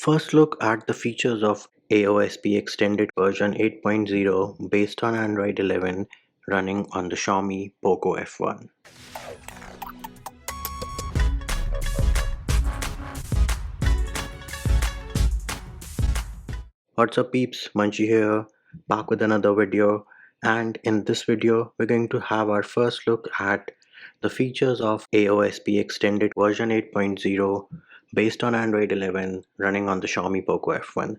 First look at the features of AOSP extended version 8.0 based on Android 11 running on the Xiaomi POCO F1. What's up peeps, Munchie here, back with another video, and in this video we're going to have our first look at the features of AOSP extended version 8.0 based on Android 11 running on the Xiaomi POCO F1.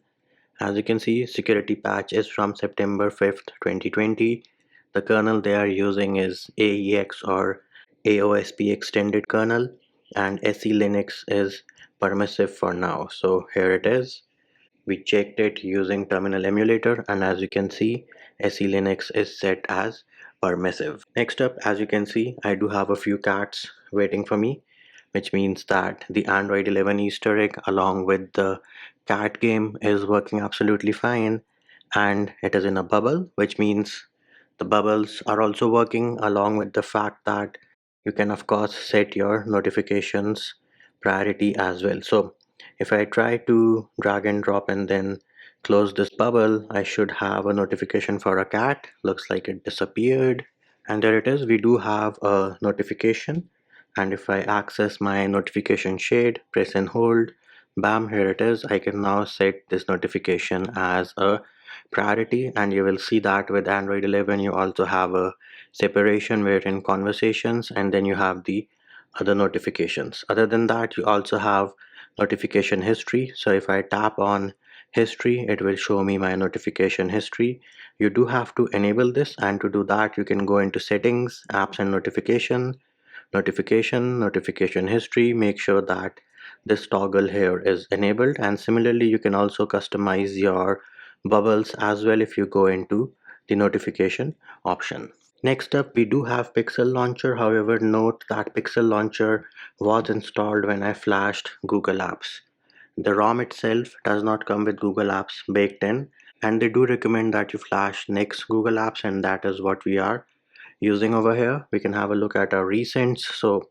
As you can see, security patch is from September 5th, 2020. The kernel they are using is AEX or AOSP extended kernel, and SE Linux is permissive for now. So here it is. We checked it using terminal emulator, and as you can see, SE Linux is set as permissive. Next up, as you can see, I do have a few cats waiting for me, which means that the Android 11 Easter egg along with the cat game is working absolutely fine, and it is in a bubble, which means the bubbles are also working, along with the fact that you can of course set your notifications priority as well. So if I try to drag and drop and then close this bubble, I should have a notification for a cat. Looks like it disappeared, and there it is. We do have a notification, and if I access my notification shade, press and hold, bam, here it is. I can now set this notification as a priority, and you will see that with Android 11 you also have a separation wherein conversations and then you have the other notifications. Other than that, you also have notification history. So if I tap on history, it will show me my notification history. You do have to enable this, and to do that you can go into settings, apps and notification history. Make sure that this toggle here is enabled, and similarly you can also customize your bubbles as well if you go into the notification option. Next up, we do have Pixel Launcher. However, note that Pixel Launcher was installed when I flashed Google Apps. The ROM itself does not come with Google Apps baked in, and they do recommend that you flash next Google Apps, and that is what we are using over here. We can have a look at our recents. So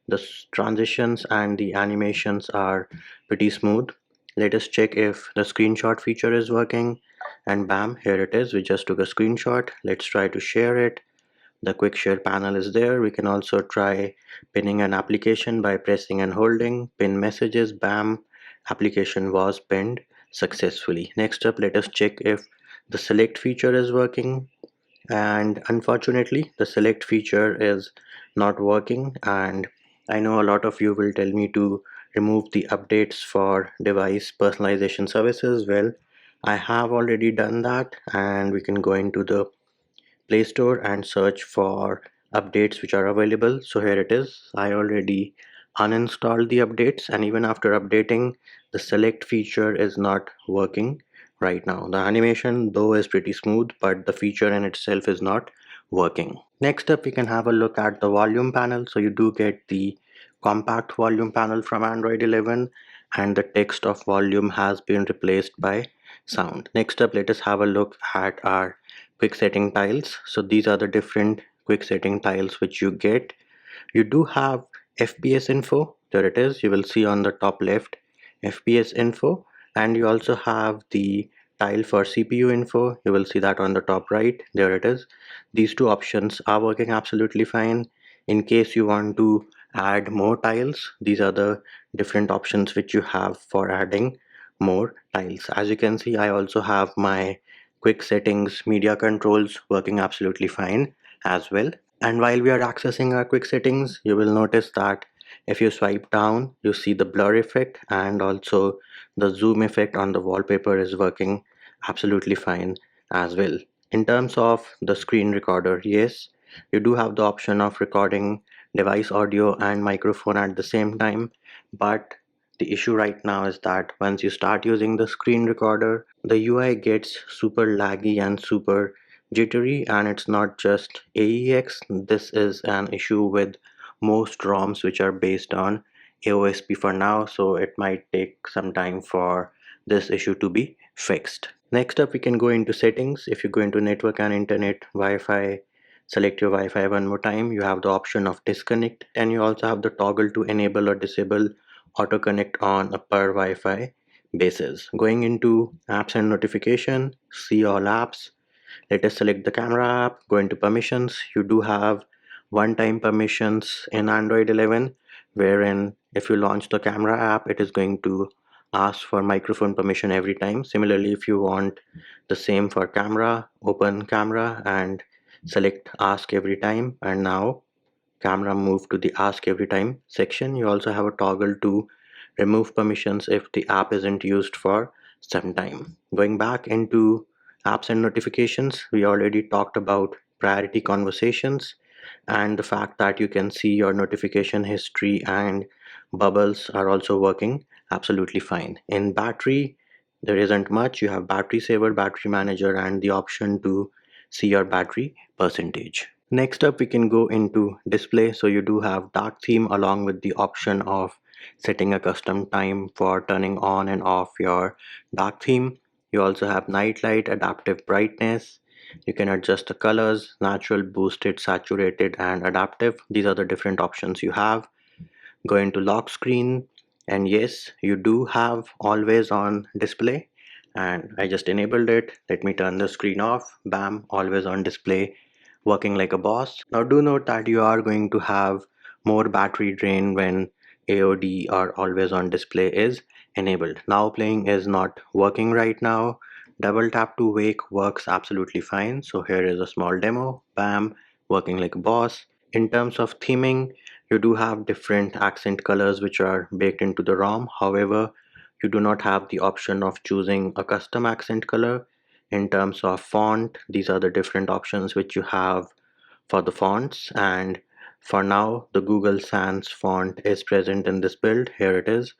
the transitions and the animations are pretty smooth. Let us check if the screenshot feature is working, and bam, here it is. We just took a screenshot. Let's try to share it. The quick share panel is there. We can also try pinning an application by pressing and holding. Pin messages, bam, application was pinned successfully. Next up, let us check if the select feature is working, and unfortunately the select feature is not working, and I know a lot of you will tell me to remove the updates for device personalization services. Well, I have already done that, and we can go into the Play Store and search for updates which are available. So here it is. I already uninstalled the updates, and even after updating, the select feature is not working right now. The animation though is pretty smooth, but the feature in itself is not working. Next up, we can have a look at the volume panel. So you do get the compact volume panel from Android 11, and the text of volume has been replaced by sound. Next up, let us have a look at our quick setting tiles. So these are the different quick setting tiles which you get. You do have FPS info. There it is. You will see on the top left FPS info, and you also have the tile for CPU info. You will see that on the top right. There it is. These two options are working absolutely fine. In case you want to add more tiles, these are the different options which you have for adding more tiles. As you can see, I also have my quick settings media controls working absolutely fine as well. And while we are accessing our quick settings, you will notice that if you swipe down, you see the blur effect, and also the zoom effect on the wallpaper is working absolutely fine as well. In terms of the screen recorder, yes, you do have the option of recording device audio and microphone at the same time, but the issue right now is that once you start using the screen recorder, the UI gets super laggy and super jittery, and it's not just AEX. This is an issue with most ROMs which are based on AOSP for now, so it might take some time for this issue to be fixed. Next up, we can go into settings. If you go into network and internet Wi-Fi, select your Wi-Fi one more time. You have the option of disconnect, and you also have the toggle to enable or disable auto connect on a per Wi-Fi basis. Going into apps and notification, see all apps. Let us select the camera app, go into permissions. You do have one-time permissions in Android 11, wherein if you launch the camera app, it is going to ask for microphone permission every time. Similarly, if you want the same for camera, open camera and select ask every time, and now camera move to the ask every time section. You also have a toggle to remove permissions if the app isn't used for some time. Going back into apps and notifications, we already talked about priority conversations and the fact that you can see your notification history and bubbles are also working absolutely fine. In battery, there isn't much. You have battery saver, battery manager, and the option to see your battery percentage. Next up, we can go into display. So you do have dark theme along with the option of setting a custom time for turning on and off your dark theme. You also have night light, adaptive brightness. You can adjust the colors, natural, boosted, saturated, and adaptive. These are the different options you have. Go into lock screen, and yes, you do have always on display, and I just enabled it. Let me turn the screen off. Bam, always on display, working like a boss. Now do note that you are going to have more battery drain when AOD or always on display is enabled. Now playing is not working right now. Double tap to wake works absolutely fine. So here is a small demo. Bam, working like a boss. In terms of theming, you do have different accent colors which are baked into the ROM. However, you do not have the option of choosing a custom accent color. In terms of font, these are the different options which you have for the fonts, and for now the Google Sans font is present in this build. Here it is,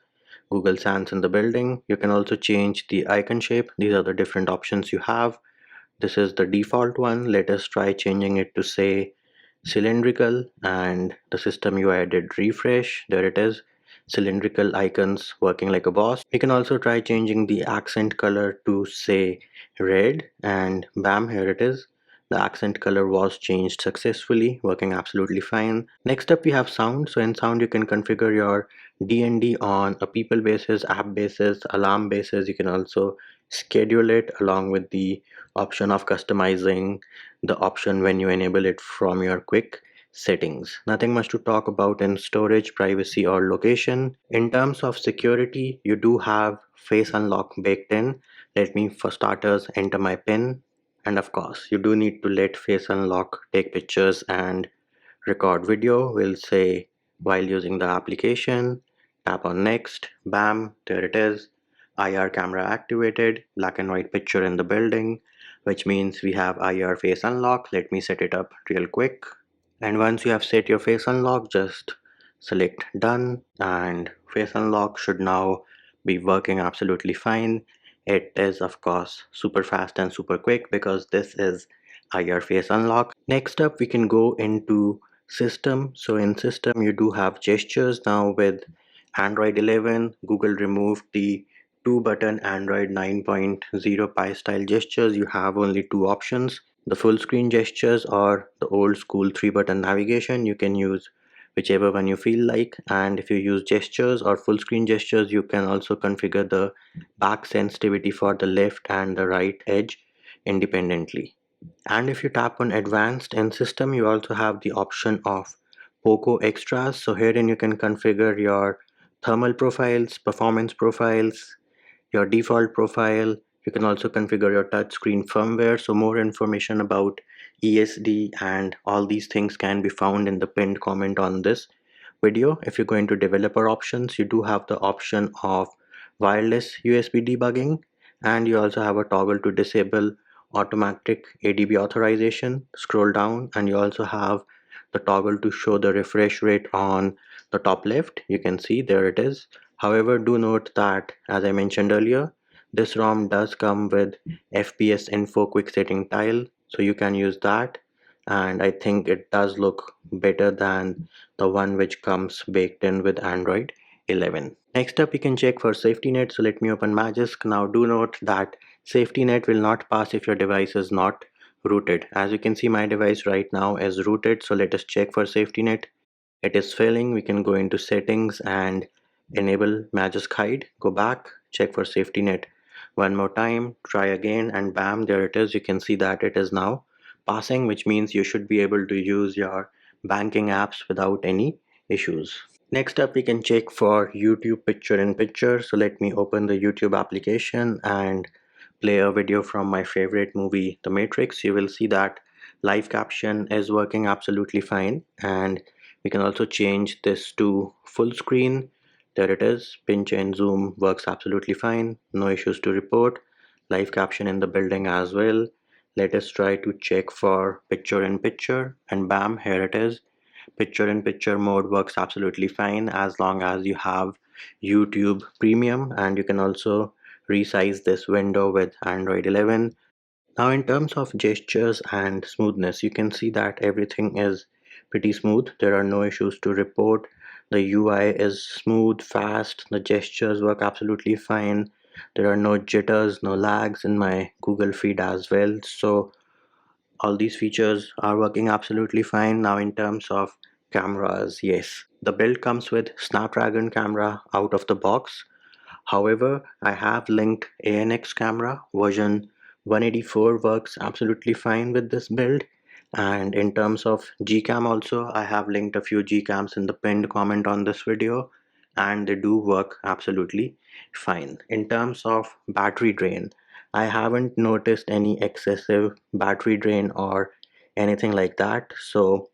Google Sans in the building. You can also change the icon shape. These are the different options you have. This is the default one. Let us try changing it to say cylindrical, and the system UI did refresh. There it is, cylindrical icons working like a boss. We can also try changing the accent color to say red, and bam, here it is. The accent color was changed successfully, working absolutely fine. Next up we have sound. So in sound you can configure your DND on a people basis, app basis, alarm basis. You can also schedule it along with the option of customizing the option when you enable it from your quick settings. Nothing much to talk about in storage, privacy, or location. In terms of security, you do have face unlock baked in. Let me for starters enter my PIN, and of course you do need to let face unlock take pictures and record video. We'll say while using the application, tap on next, bam, there it is. IR camera activated, black and white picture in the building, which means we have IR face unlock. Let me set it up real quick. And once you have set your face unlock, just select done, and face unlock should now be working absolutely fine. It is of course super fast and super quick because this is IR face unlock. Next up we can go into system. So in system you do have gestures. Now with Android 11, Google removed the two button Android 9.0 Pie style gestures. You have only two options, the full screen gestures or the old school three button navigation. You can use whichever one you feel like, and if you use gestures or full screen gestures, you can also configure the back sensitivity for the left and the right edge independently. And if you tap on advanced in system, you also have the option of Poco extras. So herein you can configure your thermal profiles, performance profiles, your default profile. You can also configure your touchscreen firmware. So more information about ESD and all these things can be found in the pinned comment on this video. If you go into developer options, you do have the option of wireless USB debugging, and you also have a toggle to disable automatic ADB authorization. Scroll down and you also have the toggle to show the refresh rate on the top left. You can see there it is. However, do note that as I mentioned earlier, this ROM does come with FPS info quick setting tile, so you can use that, and I think it does look better than the one which comes baked in with Android 11. Next up, we can check for safety net. So let me open Magisk. Now do note that safety net will not pass if your device is not rooted. As you can see, my device right now is rooted. So let us check for safety net. It is failing. We can go into settings and enable Magisk hide. Go back, check for safety net one more time, try again, and bam, there it is. You can see that it is now passing, which means you should be able to use your banking apps without any issues. Next up, we can check for YouTube picture in picture. So let me open the YouTube application and play a video from my favorite movie, The Matrix. You will see that live caption is working absolutely fine. And we can also change this to full screen. There it is. Pinch and zoom works absolutely fine. No issues to report. Live caption in the building as well. Let us try to check for picture in picture, and bam, here it is. Picture in picture mode works absolutely fine as long as you have YouTube Premium, and you can also resize this window with Android 11. Now in terms of gestures and smoothness, you can see that everything is pretty smooth. There are no issues to report. The UI is smooth, fast, the gestures work absolutely fine. There are no jitters, no lags in my Google feed as well. So all these features are working absolutely fine. Now in terms of cameras, yes, the build comes with Snapdragon camera out of the box. However, I have linked ANX camera version 184 works absolutely fine with this build. And in terms of Gcam also, I have linked a few Gcams in the pinned comment on this video, and they do work absolutely fine. In terms of battery drain, I haven't noticed any excessive battery drain or anything like that. So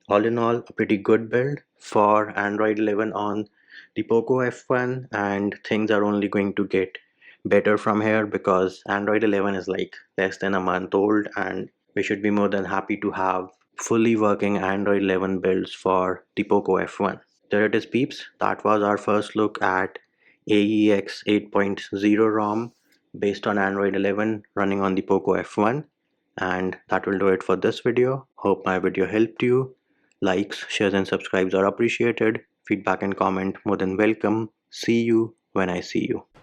all in all, a pretty good build for Android 11 on the Poco F1, and things are only going to get better from here because Android 11 is like less than a month old, and we should be more than happy to have fully working Android 11 builds for the Poco F1. There it is, peeps. That was our first look at AEX 8.0 ROM based on Android 11 running on the Poco F1. And that will do it for this video. Hope my video helped you. Likes, shares and subscribes are appreciated. Feedback and comment more than welcome. See you when I see you.